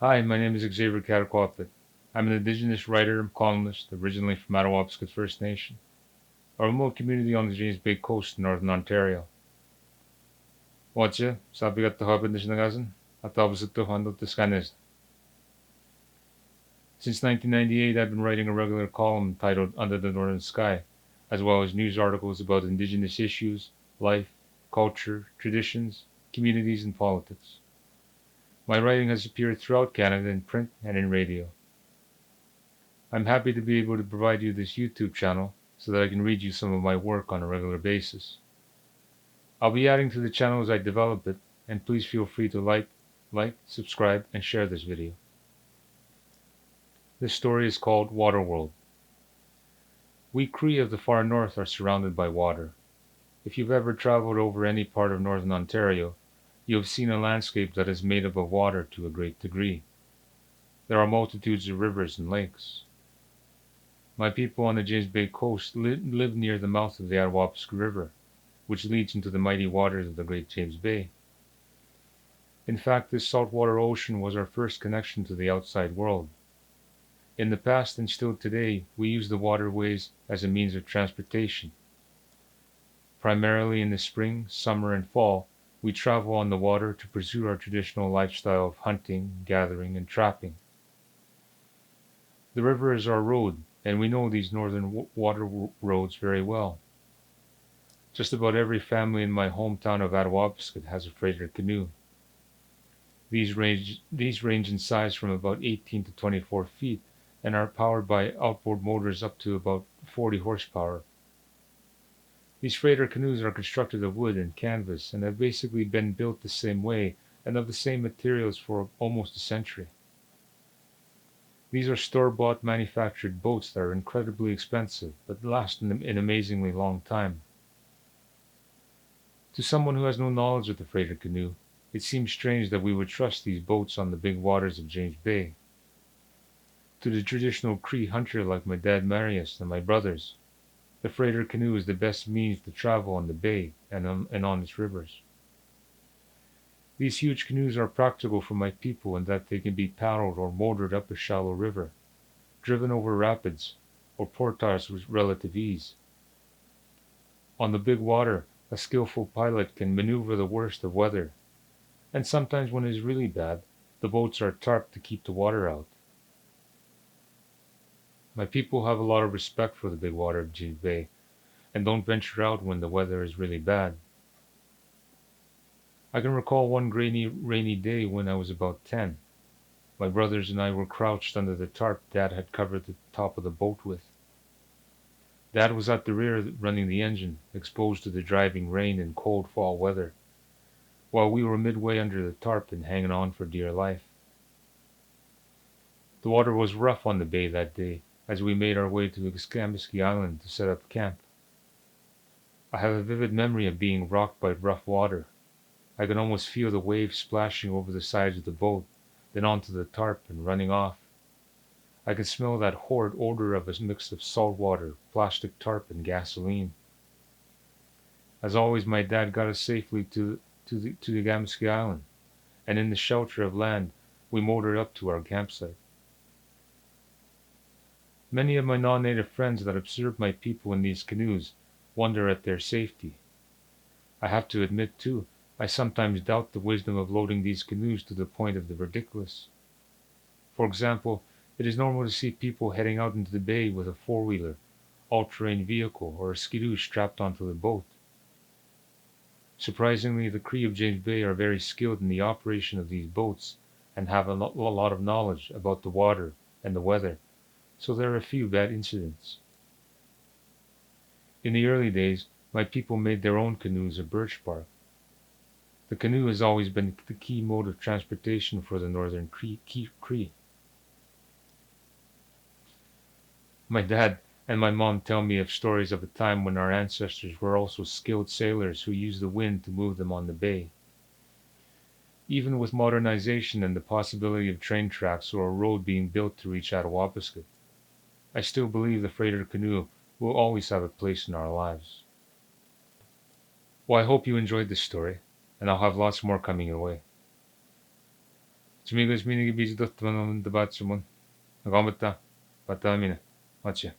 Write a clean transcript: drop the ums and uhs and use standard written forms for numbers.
Hi, my name is Xavier Kataquapit. I'm an Indigenous writer and columnist originally from Attawapiskat First Nation, a remote community on the James Bay coast in northern Ontario. Watcha, sabi ka tahapit na sinagasan, at tapos ito handle Tiscanes. Since 1998, I've been writing a regular column titled Under the Northern Sky, as well as news articles about Indigenous issues, life, culture, traditions, communities, and politics. My writing has appeared throughout Canada in print and in radio. I'm happy to be able to provide you this YouTube channel so that I can read you some of my work on a regular basis. I'll be adding to the channel as I develop it, and please feel free to subscribe, and share this video. This story is called Waterworld. We Cree of the far north are surrounded by water. If you've ever traveled over any part of northern Ontario, you have seen a landscape that is made up of water to a great degree. There are multitudes of rivers and lakes. My people on the James Bay coast live near the mouth of the Attawapiskat River, which leads into the mighty waters of the Great James Bay. In fact, this saltwater ocean was our first connection to the outside world. In the past and still today, we use the waterways as a means of transportation. Primarily in the spring, summer, and fall, we travel on the water to pursue our traditional lifestyle of hunting, gathering, and trapping. The river is our road, and we know these northern water roads very well. Just about every family in my hometown of Attawapiskat has a freighter canoe. These range in size from about 18 to 24 feet and are powered by outboard motors up to about 40 horsepower. These freighter canoes are constructed of wood and canvas and have basically been built the same way and of the same materials for almost a century. These are store-bought manufactured boats that are incredibly expensive but last an amazingly long time. To someone who has no knowledge of the freighter canoe, it seems strange that we would trust these boats on the big waters of James Bay. To the traditional Cree hunter like my dad Marius and my brothers, the freighter canoe is the best means to travel on the bay and on its rivers. These huge canoes are practical for my people in that they can be paddled or motored up a shallow river, driven over rapids, or portages with relative ease. On the big water, a skillful pilot can maneuver the worst of weather, and sometimes when it is really bad, the boats are tarped to keep the water out. My people have a lot of respect for the big water of James Bay, and don't venture out when the weather is really bad. I can recall one rainy day when I was about 10. My brothers and I were crouched under the tarp Dad had covered the top of the boat with. Dad was at the rear running the engine, exposed to the driving rain and cold fall weather, while we were midway under the tarp and hanging on for dear life. The water was rough on the bay that day as we made our way to Xavier Island to set up camp. I have a vivid memory of being rocked by rough water. I could almost feel the waves splashing over the sides of the boat, then onto the tarp and running off. I could smell that horrid odor of a mix of salt water, plastic tarp, and gasoline. As always, my dad got us safely to the Xavier Island, and in the shelter of land, we motored up to our campsite. Many of my non-native friends that observe my people in these canoes wonder at their safety. I have to admit, too, I sometimes doubt the wisdom of loading these canoes to the point of the ridiculous. For example, it is normal to see people heading out into the bay with a four-wheeler, all-terrain vehicle, or a skidoo strapped onto the boat. Surprisingly, the Cree of James Bay are very skilled in the operation of these boats and have a lot of knowledge about the water and the weather, so there are few bad incidents. In the early days, my people made their own canoes of birch bark. The canoe has always been the key mode of transportation for the northern Cree. My dad and my mom tell me of stories of a time when our ancestors were also skilled sailors who used the wind to move them on the bay. Even with modernization and the possibility of train tracks or a road being built to reach Attawapiskat, I still believe the freighter canoe will always have a place in our lives. Well, I hope you enjoyed this story, and I'll have lots more coming your way. Chumigos minigi bizi dotman the batchumon. Gambata. Batamina. Macha.